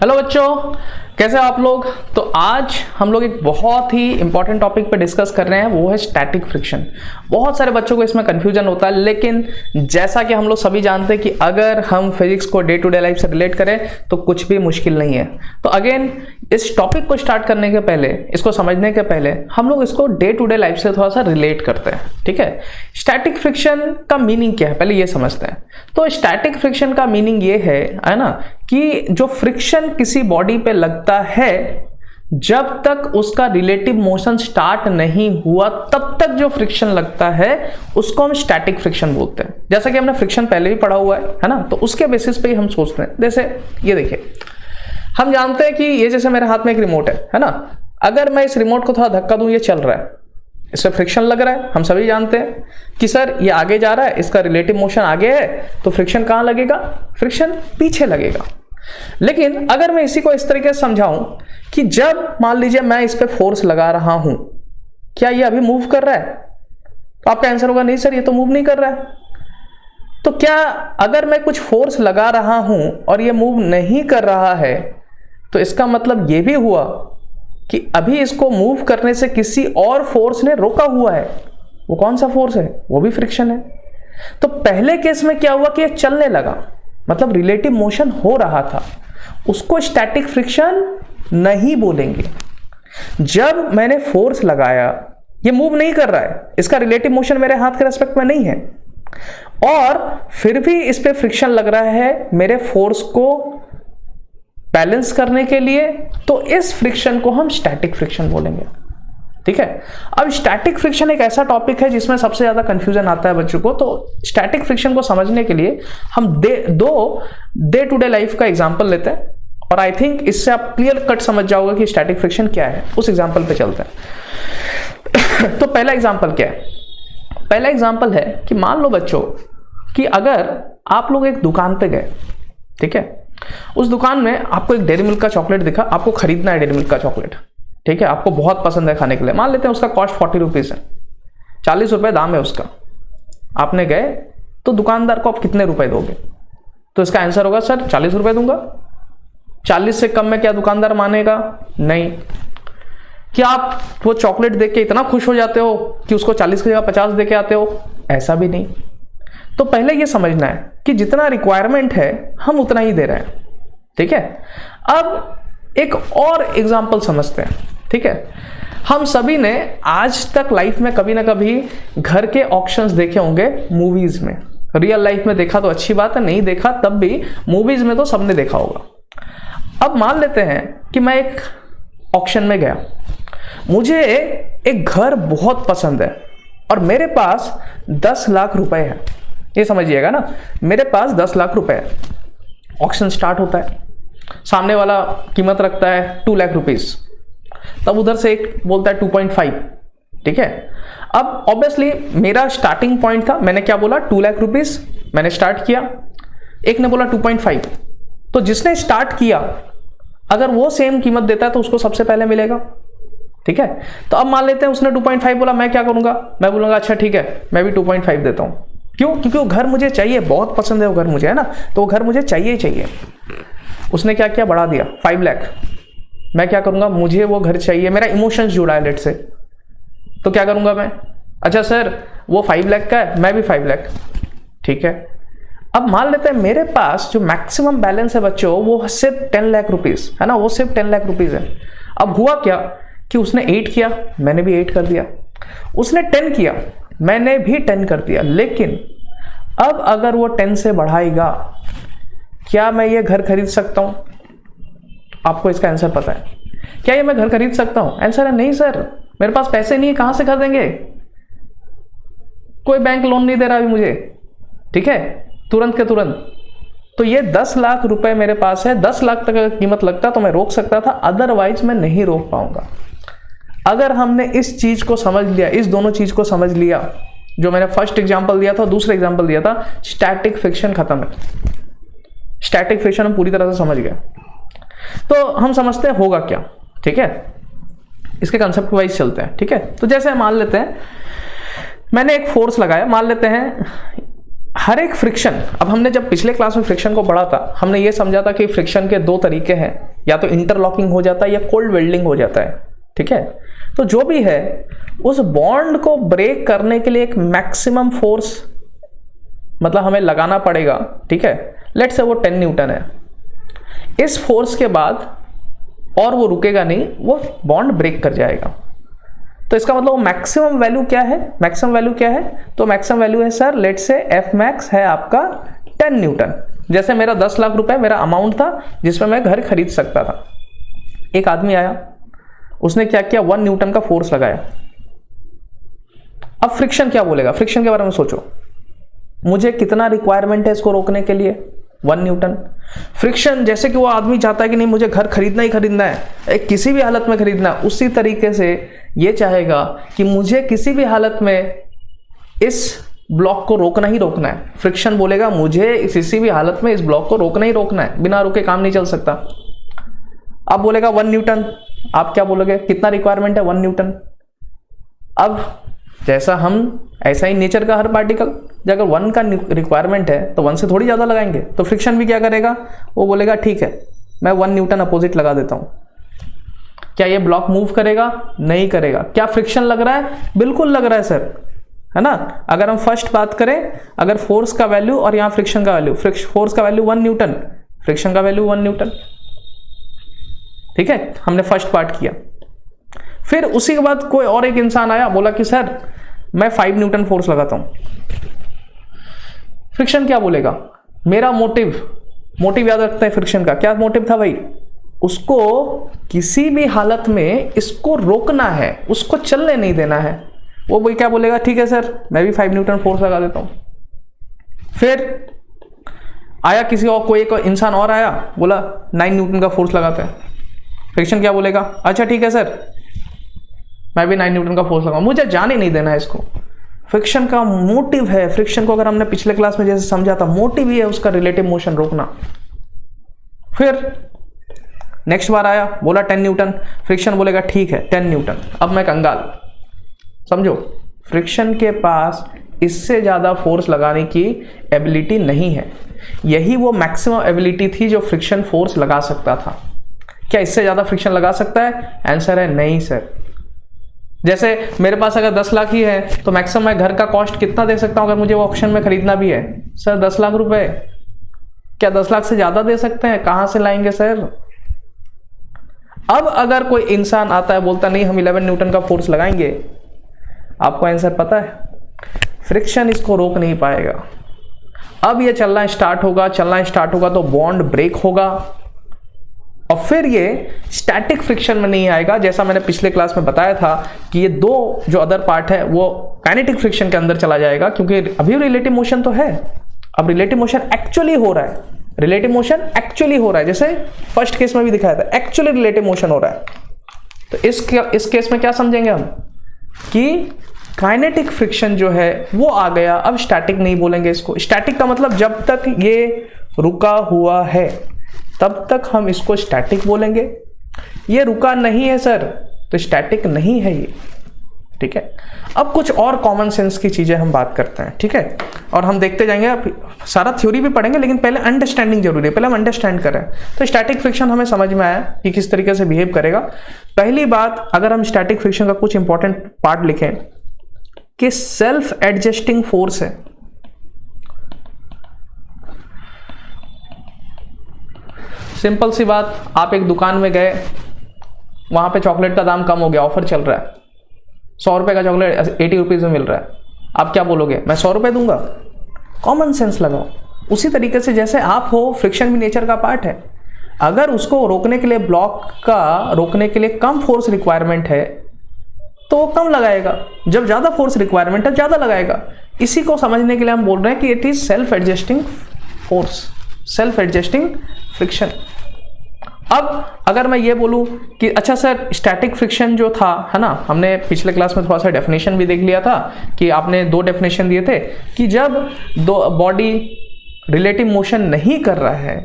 Hello बच्चों, कैसे आप लोग। तो आज हम लोग एक बहुत ही इंपॉर्टेंट टॉपिक पे डिस्कस कर रहे हैं, वो है स्टैटिक फ्रिक्शन। बहुत सारे बच्चों को इसमें कंफ्यूजन होता है, लेकिन जैसा कि हम लोग सभी जानते हैं कि अगर हम फिजिक्स को डे टू डे लाइफ से रिलेट करें तो कुछ भी मुश्किल नहीं है। तो अगेन इस टॉपिक को स्टार्ट करने के पहले, इसको समझने के पहले हम लोग इसको डे टू डे लाइफ से थोड़ा सा रिलेट करते हैं। ठीक है, स्टैटिक फ्रिक्शन का मीनिंग क्या है पहले ये समझते हैं। तो स्टैटिक फ्रिक्शन का मीनिंग ये है ना, कि जो फ्रिक्शन किसी बॉडी पे लगता है जब तक उसका रिलेटिव मोशन स्टार्ट नहीं हुआ तब तक जो फ्रिक्शन लगता है उसको हम स्टैटिक फ्रिक्शन बोलते हैं। जैसा कि हमने फ्रिक्शन पहले भी पढ़ा हुआ है ना, तो उसके बेसिस पे ही हम सोचते हैं। जैसे ये देखिए, हम जानते हैं कि ये जैसे मेरे हाथ में एक रिमोट है ना, अगर मैं इस रिमोट को थोड़ा धक्का दूं, ये चल रहा है, इस पर फ्रिक्शन लग रहा है। हम सभी जानते हैं कि सर ये आगे जा रहा है, इसका रिलेटिव मोशन आगे है, तो फ्रिक्शन कहां लगेगा? फ्रिक्शन पीछे लगेगा। लेकिन अगर मैं इसी को इस तरीके से समझाऊं कि जब मान लीजिए मैं इस पे फोर्स लगा रहा हूं, क्या ये अभी मूव कर रहा है? तो आपका आंसर होगा नहीं सर, ये तो मूव नहीं कर रहा है। तो क्या अगर मैं कुछ फोर्स लगा रहा हूं और ये मूव नहीं कर रहा है, तो इसका मतलब ये भी हुआ कि अभी इसको मूव करने से किसी और फोर्स ने रोका हुआ है। वो कौन सा फोर्स है? वो भी फ्रिक्शन है। तो पहले केस में क्या हुआ कि ये चलने लगा, मतलब रिलेटिव मोशन हो रहा था, उसको स्टैटिक फ्रिक्शन नहीं बोलेंगे। जब मैंने फोर्स लगाया, ये मूव नहीं कर रहा है, इसका रिलेटिव मोशन मेरे हाथ के रेस्पेक्ट में नहीं है, और फिर भी इस पे फ्रिक्शन लग रहा है मेरे फोर्स को बैलेंस करने के लिए, तो इस फ्रिक्शन को हम स्टैटिक फ्रिक्शन बोलेंगे। ठीक है, अब स्टैटिक फ्रिक्शन एक ऐसा टॉपिक है जिसमें सबसे ज्यादा कंफ्यूजन आता है बच्चों को। तो स्टैटिक फ्रिक्शन को समझने के लिए हम दो डे टू डे लाइफ का एग्जांपल लेते हैं, और आई थिंक इससे आप क्लियर कट समझ जाओगे कि स्टैटिक फ्रिक्शन क्या है। उस एग्जांपल पे चलते हैं। तो पहला एग्जांपल क्या है? पहला एग्जांपल है कि मान लो बच्चों कि अगर आप लोग एक दुकान पे गए, ठीक है, उस दुकान में आपको एक डेयरी मिल्क का चॉकलेट दिखा, आपको खरीदना है डेयरी मिल्क का चॉकलेट, ठीक है, आपको बहुत पसंद है खाने के लिए। मान लेते हैं उसका कॉस्ट 40 रुपीज़ है, 40 रुपये दाम है उसका। आपने गए तो दुकानदार को आप कितने रुपए दोगे? तो इसका आंसर होगा सर 40 रुपये दूंगा। 40 से कम में क्या दुकानदार मानेगा? नहीं। क्या आप वो चॉकलेट देख के इतना खुश हो जाते हो कि उसको 40 की जगह 50 दे के आते हो? ऐसा भी नहीं। तो पहले ये समझना है कि जितना रिक्वायरमेंट है हम उतना ही दे रहे हैं। ठीक है, अब एक और एग्जाम्पल समझते हैं। ठीक है, हम सभी ने आज तक लाइफ में कभी ना कभी घर के ऑक्शंस देखे होंगे मूवीज में। रियल लाइफ में देखा तो अच्छी बात है, नहीं देखा तब भी मूवीज में तो सबने देखा होगा। अब मान लेते हैं कि मैं एक ऑक्शन में गया, मुझे एक घर बहुत पसंद है और मेरे पास 10 लाख रुपए है। ये समझिएगा ना, मेरे पास 10 लाख रुपए है। ऑक्शन स्टार्ट होता है, सामने वाला कीमत रखता है 2 लाख रुपीस, तब उधर से एक बोलता है 2.5। ठीक है, अब ऑब्वियसली मेरा स्टार्टिंग पॉइंट था, मैंने क्या बोला? 2 लाख रुपीस मैंने स्टार्ट किया, एक ने बोला 2.5। तो जिसने स्टार्ट किया अगर वो सेम कीमत देता है तो उसको सबसे पहले मिलेगा। ठीक है, तो अब मान लेते हैं उसने 2.5 बोला, मैं क्या करूंगा? मैं बोलूंगा अच्छा ठीक है, मैं भी 2.5 देता हूं। क्यों? क्योंकि वो घर मुझे चाहिए, बहुत पसंद है वो घर मुझे, है ना, तो वो घर मुझे चाहिए ही चाहिए। उसने क्या किया? बढ़ा दिया 5 लाख। मैं क्या करूंगा? मुझे वो घर चाहिए, मेरा इमोशंस जुड़ा है लेट से, तो क्या करूंगा मैं? अच्छा सर वो 5 लाख का है, मैं भी 5 लाख। ठीक है, अब मान लेते हैं मेरे पास जो मैक्सिमम बैलेंस है बच्चों वो सिर्फ 10 लाख रुपीज है ना, वो सिर्फ 10 लाख रुपीज है। अब हुआ क्या कि उसने 8 किया, मैंने भी 8 कर दिया। उसने 10 किया, मैंने भी 10 कर दिया। लेकिन अब अगर वो 10 से बढ़ाएगा, क्या मैं ये घर खरीद सकता हूं? आपको इसका आंसर पता है? क्या ये मैं घर खरीद सकता हूं? आंसर है नहीं सर, मेरे पास पैसे नहीं है, कहां से खरीदेंगे? कोई बैंक लोन नहीं दे रहा अभी मुझे। ठीक है, तुरंत के तुरंत। तो ये 10 लाख रुपए मेरे पास है, 10 लाख तक अगर कीमत लगता तो मैं रोक सकता था, अदरवाइज मैं नहीं रोक पाऊंगा। अगर हमने इस चीज को समझ लिया, इस दोनों चीज को समझ लिया, जो मैंने फर्स्ट एग्जांपल दिया था, दूसरा एग्जांपल दिया था, स्टैटिक फ्रिक्शन खत्म है। स्टैटिक फ्रिक्शन हम पूरी तरह से समझ गए। तो हम समझते हैं होगा क्या। ठीक है, इसके कंसेप्ट वाइज चलते हैं। ठीक है, तो जैसे मान लेते हैं मैंने एक फोर्स लगाया, मान लेते हैं हर एक फ्रिक्शन, अब हमने जब पिछले क्लास में फ्रिक्शन को पढ़ा था हमने ये समझा था कि फ्रिक्शन के 2 तरीके हैं। या तो इंटरलॉकिंग हो जाता है या कोल्ड वेल्डिंग हो जाता है, ठीक है। तो जो भी है उस बॉन्ड को ब्रेक करने के लिए एक मैक्सिमम फोर्स मतलब हमें लगाना पड़ेगा, ठीक है। लेट्स से वो 10 न्यूटन है। इस फोर्स के बाद और वो रुकेगा नहीं, वो बॉन्ड ब्रेक कर जाएगा। तो इसका मतलब मैक्सिमम वैल्यू क्या है, मैक्सिमम वैल्यू क्या है, तो मैक्सिमम वैल्यू है sir let's say F max है आपका 10 न्यूटन। जैसे मेरा 10 लाख रुपए मेरा अमाउंट था जिसमें मैं घर खरीद सकता था। एक आदमी आया, उसने क्या किया, 1 न्यूटन का फोर्स लगाया। अब फ्रिक्शन क्या बोलेगा, फ्रिक्शन के बारे में सोचो, मुझे कितना रिक्वायरमेंट है इसको रोकने के लिए, 1 न्यूटन। फ्रिक्शन जैसे कि वो आदमी चाहता है कि नहीं मुझे घर खरीदना ही खरीदना है, किसी भी हालत में खरीदना है, उसी तरीके से ये चाहेगा कि मुझे किसी भी हालत में इस ब्लॉक को रोकना ही रोकना है। फ्रिक्शन बोलेगा मुझे किसी भी हालत में इस ब्लॉक को रोकना ही रोकना है, बिना रुके काम नहीं चल सकता। अब बोलेगा 1 न्यूटन, आप क्या बोलोगे, कितना रिक्वायरमेंट है, 1 न्यूटन। अब जैसा हम ऐसा ही नेचर का हर पार्टिकल, अगर 1 का रिक्वायरमेंट है तो 1 से थोड़ी ज़्यादा लगाएंगे। तो फ्रिक्शन भी क्या करेगा, वो बोलेगा ठीक है मैं 1 न्यूटन अपोजिट लगा देता हूँ। क्या ये ब्लॉक मूव करेगा, नहीं करेगा। क्या फ्रिक्शन लग रहा है, बिल्कुल लग रहा है सर, है ना। अगर हम फर्स्ट बात करें, अगर फोर्स का वैल्यू और यहाँ फ्रिक्शन का वैल्यू, फोर्स का वैल्यू 1 न्यूटन, फ्रिक्शन का वैल्यू 1 न्यूटन, ठीक है, हमने फर्स्ट पार्ट किया। फिर उसी के बाद कोई और एक इंसान आया, बोला कि सर मैं 5 न्यूटन फोर्स लगाता हूं। फ्रिक्शन क्या बोलेगा, मेरा मोटिव याद रखते हैं फ्रिक्शन का, क्या मोटिव था भाई, उसको किसी भी हालत में इसको रोकना है, उसको चलने नहीं देना है। वो भाई क्या बोलेगा, ठीक है सर मैं भी 5 न्यूटन फोर्स लगा देता हूं। फिर आया किसी और, कोई एक इंसान और आया, बोला 9 न्यूटन का फोर्स लगाते हैं। फ्रिक्शन क्या बोलेगा, अच्छा ठीक है सर मैं भी 9 न्यूटन का फोर्स लगाऊं, मुझे जाने नहीं देना है इसको। फ्रिक्शन का मोटिव है, फ्रिक्शन को अगर हमने पिछले क्लास में जैसे समझा था, मोटिव ही है उसका रिलेटिव मोशन रोकना। फिर नेक्स्ट बार आया, बोला 10 न्यूटन, फ्रिक्शन बोलेगा ठीक है 10 न्यूटन। अब मैं कंगाल, समझो फ्रिक्शन के पास इससे ज्यादा फोर्स लगाने की एबिलिटी नहीं है। यही वो मैक्सिमम एबिलिटी थी जो फ्रिक्शन फोर्स लगा सकता था। क्या इससे ज्यादा फ्रिक्शन लगा सकता है, आंसर है नहीं सर। जैसे मेरे पास अगर 10 लाख ही है तो मैक्सिमम मैं घर का कॉस्ट कितना दे सकता हूं अगर मुझे वो ऑप्शन में खरीदना भी है, सर 10 लाख रुपए। क्या 10 लाख से ज्यादा दे सकते हैं, कहां से लाएंगे सर। अब अगर कोई इंसान आता है बोलता नहीं हम 11 न्यूटन का फोर्स लगाएंगे, आपको आंसर पता है, फ्रिक्शन इसको रोक नहीं पाएगा। अब ये चलना स्टार्ट होगा तो बॉन्ड ब्रेक होगा और फिर ये स्टैटिक फ्रिक्शन में नहीं आएगा। जैसा मैंने पिछले क्लास में बताया था कि ये दो जो अदर पार्ट है वो काइनेटिक फ्रिक्शन के अंदर चला जाएगा, क्योंकि अभी रिलेटिव मोशन तो है, अब रिलेटिव मोशन एक्चुअली हो रहा है, जैसे फर्स्ट केस में भी दिखाया था, एक्चुअली रिलेटिव मोशन हो रहा है। तो इस केस में क्या समझेंगे हम कि काइनेटिक फ्रिक्शन जो है वो आ गया, अब स्टैटिक नहीं बोलेंगे इसको। स्टैटिक का मतलब जब तक ये रुका हुआ है तब तक हम इसको स्टैटिक बोलेंगे। ये रुका नहीं है सर तो स्टैटिक नहीं है ये, ठीक है। अब कुछ और कॉमन सेंस की चीजें हम बात करते हैं, ठीक है, और हम देखते जाएंगे। अब सारा थ्योरी भी पढ़ेंगे लेकिन पहले अंडरस्टैंडिंग जरूरी है, पहले हम अंडरस्टैंड करें। तो स्टैटिक फ्रिक्शन हमें समझ में आया कि किस तरीके से बिहेव करेगा। पहली बात, अगर हम स्टैटिक फ्रिक्शन का कुछ इंपॉर्टेंट पार्ट लिखें कि सेल्फ एडजस्टिंग फोर्स है। सिंपल सी बात, आप एक दुकान में गए, वहां पे चॉकलेट का दाम कम हो गया, ऑफर चल रहा है, 100 रुपए का चॉकलेट 80 रुपीज में मिल रहा है, आप क्या बोलोगे, मैं 100 रुपए दूंगा। कॉमन सेंस लगाओ। उसी तरीके से जैसे आप हो, फ्रिक्शन भी नेचर का पार्ट है। अगर उसको रोकने के लिए, ब्लॉक का रोकने के लिए कम फोर्स रिक्वायरमेंट है तो वो कम लगाएगा, जब ज्यादा फोर्स रिक्वायरमेंट है ज्यादा लगाएगा। इसी को समझने के लिए हम बोल रहे हैं कि it is self adjusting force, self adjusting friction. अब अगर मैं ये बोलूं कि अच्छा सर स्टैटिक फ्रिक्शन जो था, है ना, हमने पिछले क्लास में थोड़ा सा डेफिनेशन भी देख लिया था कि आपने 2 डेफिनेशन दिए थे कि जब दो बॉडी रिलेटिव मोशन नहीं कर रहा है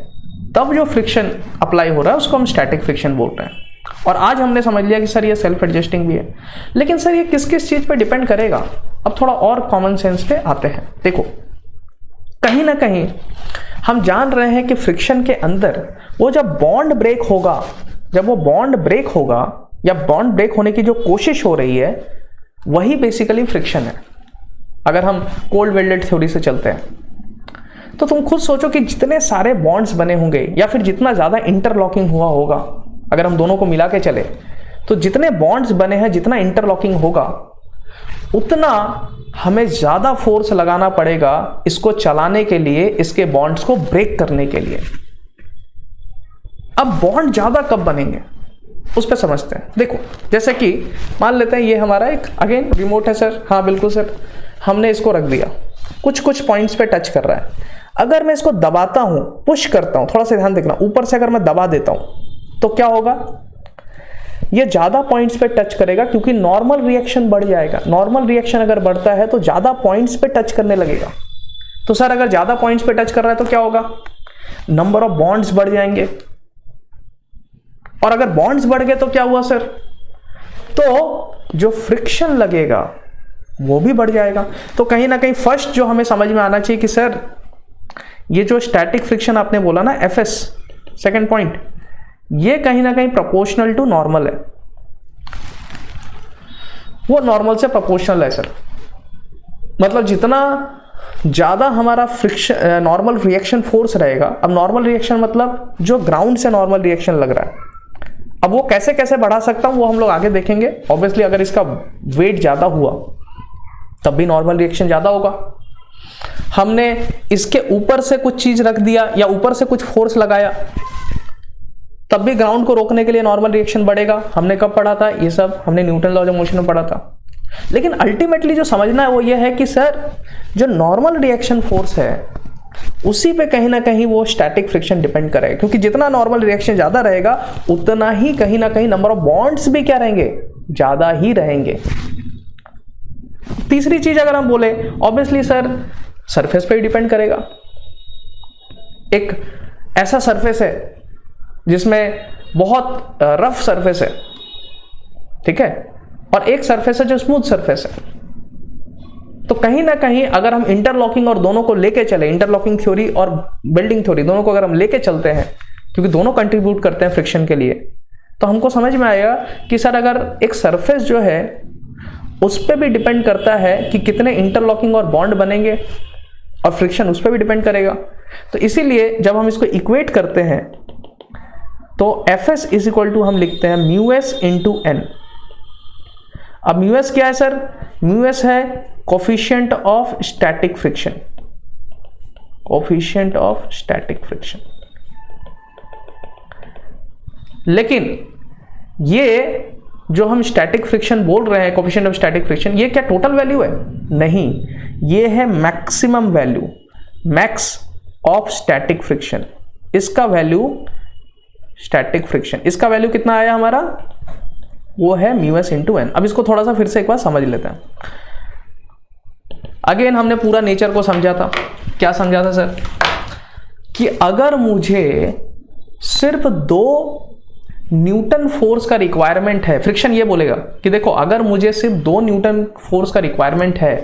तब जो फ्रिक्शन अप्लाई हो रहा है उसको हम स्टैटिक फ्रिक्शन बोल रहे हैं। और आज हमने समझ लिया कि सर ये सेल्फ एडजस्टिंग भी है, लेकिन सर ये किस किस चीज पे डिपेंड करेगा। अब थोड़ा और कॉमन सेंस पे आते हैं। देखो, कहीं ना कहीं हम जान रहे हैं कि फ्रिक्शन के अंदर वो जब बॉन्ड ब्रेक होगा, जब वो बॉन्ड ब्रेक होगा या बॉन्ड ब्रेक होने की जो कोशिश हो रही है, वही बेसिकली फ्रिक्शन है। अगर हम कोल्ड वेल्डेड थ्योरी से चलते हैं तो तुम खुद सोचो कि जितने सारे बॉन्ड्स बने होंगे या फिर जितना ज़्यादा इंटरलॉकिंग हुआ होगा, अगर हम दोनों को मिला के चले तो जितने बॉन्ड्स बने हैं, जितना इंटरलॉकिंग होगा, उतना हमें ज़्यादा फोर्स लगाना पड़ेगा इसको चलाने के लिए, इसके बॉन्ड्स को ब्रेक करने के लिए। अब बॉन्ड ज़्यादा कब बनेंगे उस पर समझते हैं। देखो, जैसे कि मान लेते हैं ये हमारा एक अगेन रिमोट है सर, हाँ बिल्कुल सर, हमने इसको रख दिया, कुछ कुछ पॉइंट्स पे टच कर रहा है। अगर मैं इसको दबाता हूं, पुश करता हूं, थोड़ा सा ध्यान देखना, ऊपर से अगर मैं दबा देता हूं तो क्या होगा, ये ज्यादा पॉइंट्स पे टच करेगा क्योंकि नॉर्मल रिएक्शन बढ़ जाएगा। नॉर्मल रिएक्शन अगर बढ़ता है तो ज्यादा पॉइंट्स पे टच करने लगेगा। तो सर अगर ज्यादा पॉइंट्स पे टच कर रहा है तो क्या होगा, नंबर ऑफ बॉन्ड्स बढ़ जाएंगे, और अगर बॉन्ड्स बढ़ गए तो क्या हुआ सर, तो जो फ्रिक्शन लगेगा वो भी बढ़ जाएगा। तो कहीं ना कहीं फर्स्ट जो हमें समझ में आना चाहिए कि सर ये जो स्टैटिक फ्रिक्शन आपने बोला ना Fs, सेकंड पॉइंट, ये कहीं ना कहीं प्रोपोर्शनल टू नॉर्मल है, वो नॉर्मल से प्रोपोर्शनल है सर। मतलब जितना ज्यादा हमारा फ्रिक्शन नॉर्मल रिएक्शन फोर्स रहेगा, अब नॉर्मल रिएक्शन मतलब जो ग्राउंड से नॉर्मल रिएक्शन लग रहा है, अब वो कैसे कैसे बढ़ा सकता हूं वो हम लोग आगे देखेंगे। ऑब्वियसली अगर इसका वेट ज्यादा हुआ तब भी नॉर्मल रिएक्शन ज्यादा होगा। हमने इसके ऊपर से कुछ चीज रख दिया या ऊपर से कुछ फोर्स लगाया तब भी ग्राउंड को रोकने के लिए नॉर्मल रिएक्शन बढ़ेगा। हमने कब पढ़ा था ये सब, हमने न्यूटन लॉ ऑफ मोशन में पढ़ा था। लेकिन अल्टीमेटली जो समझना है वो ये है कि सर जो नॉर्मल रिएक्शन फोर्स है उसी पे कहीं ना कहीं वो स्टैटिक फ्रिक्शन डिपेंड करेगा, क्योंकि जितना नॉर्मल रिएक्शन ज्यादा रहेगा उतना ही कहीं ना कहीं नंबर ऑफ बॉन्ड्स भी क्या रहेंगे, ज्यादा ही रहेंगे। तीसरी चीज अगर हम बोले, ऑब्वियसली सर सरफेस पे ही डिपेंड करेगा। एक ऐसा सरफेस है जिसमें बहुत रफ सरफेस है, ठीक है, और एक सरफेस है जो स्मूथ सरफेस है। तो कहीं ना कहीं अगर हम इंटरलॉकिंग और दोनों को लेके चले, इंटरलॉकिंग थ्योरी और बिल्डिंग थ्योरी दोनों को अगर हम लेके चलते हैं, क्योंकि दोनों कंट्रीब्यूट करते हैं फ्रिक्शन के लिए, तो हमको समझ में आएगा कि सर अगर एक सरफेस जो है उस पर भी डिपेंड करता है कि कितने इंटरलॉकिंग और बॉन्ड बनेंगे, और फ्रिक्शन उस पर भी डिपेंड करेगा। तो इसीलिए जब हम इसको इक्वेट करते हैं तो Fs इज इक्वल टू हम लिखते हैं μs इंटू n। अब μs क्या है सर, μs है coefficient of static friction, coefficient of static friction. लेकिन ये जो हम स्टैटिक फ्रिक्शन बोल रहे हैं, कोफिशिएंट ऑफ स्टैटिक फ्रिक्शन, ये क्या टोटल वैल्यू है? नहीं, ये है maximum value, max of static friction. इसका वैल्यू स्टैटिक फ्रिक्शन, इसका वैल्यू कितना आया हमारा, वो है μs इंटू n। अब इसको थोड़ा सा फिर से एक बार समझ लेते हैं। अगेन हमने पूरा नेचर को समझा था। क्या समझा था सर, कि अगर मुझे सिर्फ 2 न्यूटन फोर्स का रिक्वायरमेंट है, फ्रिक्शन ये बोलेगा कि देखो अगर मुझे सिर्फ 2 न्यूटन फोर्स का रिक्वायरमेंट है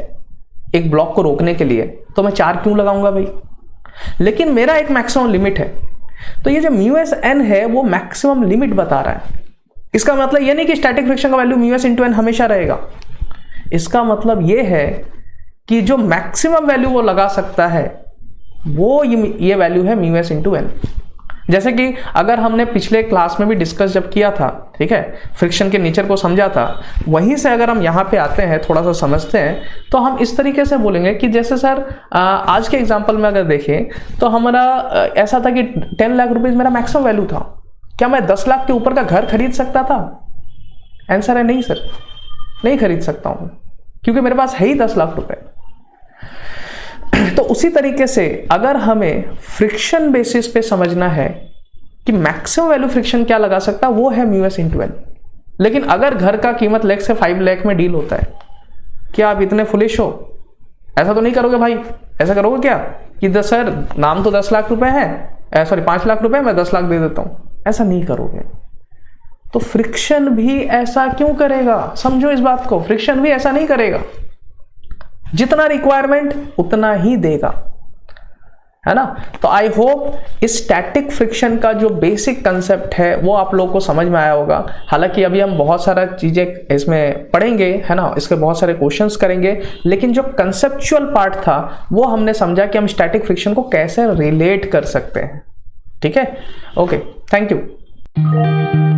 एक ब्लॉक को रोकने के लिए, तो मैं 4 क्यों लगाऊंगा भाई। लेकिन मेरा एक मैक्सिमम लिमिट है, तो ये जो μs n है वो मैक्सिमम लिमिट बता रहा है। इसका मतलब ये नहीं कि स्टैटिक फ्रिक्शन का वैल्यू μs इंटू n हमेशा रहेगा। इसका मतलब ये है कि जो मैक्सिमम वैल्यू वो लगा सकता है वो ये वैल्यू है μs इंटू n। जैसे कि अगर हमने पिछले क्लास में भी डिस्कस जब किया था, ठीक है, फ्रिक्शन के नेचर को समझा था, वहीं से अगर हम यहाँ पे आते हैं, थोड़ा सा समझते हैं, तो हम इस तरीके से बोलेंगे कि जैसे सर आज के एग्जांपल में अगर देखें तो हमारा ऐसा था कि 10 लाख रुपीज़ मेरा मैक्सिमम वैल्यू था। क्या मैं 10 लाख के ऊपर का घर खरीद सकता था? आंसर है नहीं सर, नहीं खरीद सकता हूँ, क्योंकि मेरे पास है ही 10 लाख रुपए। तो उसी तरीके से अगर हमें फ्रिक्शन बेसिस पे समझना है कि मैक्सिमम वैल्यू फ्रिक्शन क्या लगा सकता है, वो है μs इंटू n। लेकिन अगर घर का कीमत लाख से 5 लाख में डील होता है, क्या आप इतने फुलिश हो? ऐसा तो नहीं करोगे भाई। ऐसा करोगे क्या कि सर नाम तो 10 लाख रुपए है, सॉरी 5 लाख रुपए, मैं 10 लाख दे देता हूं, ऐसा नहीं करोगे। तो फ्रिक्शन भी ऐसा क्यों करेगा, समझो इस बात को, फ्रिक्शन भी ऐसा नहीं करेगा। जितना रिक्वायरमेंट उतना ही देगा। है ना। तो आई होप इस स्टैटिक फ्रिक्शन का जो बेसिक कंसेप्ट है वो आप लोगों को समझ में आया होगा। हालांकि अभी हम बहुत सारा चीजें इसमें पढ़ेंगे, है ना, इसके बहुत सारे क्वेश्चंस करेंगे, लेकिन जो कंसेप्चुअल पार्ट था वो हमने समझा कि हम स्टैटिक फ्रिक्शन को कैसे रिलेट कर सकते हैं। ठीक है, ओके, थैंक यू।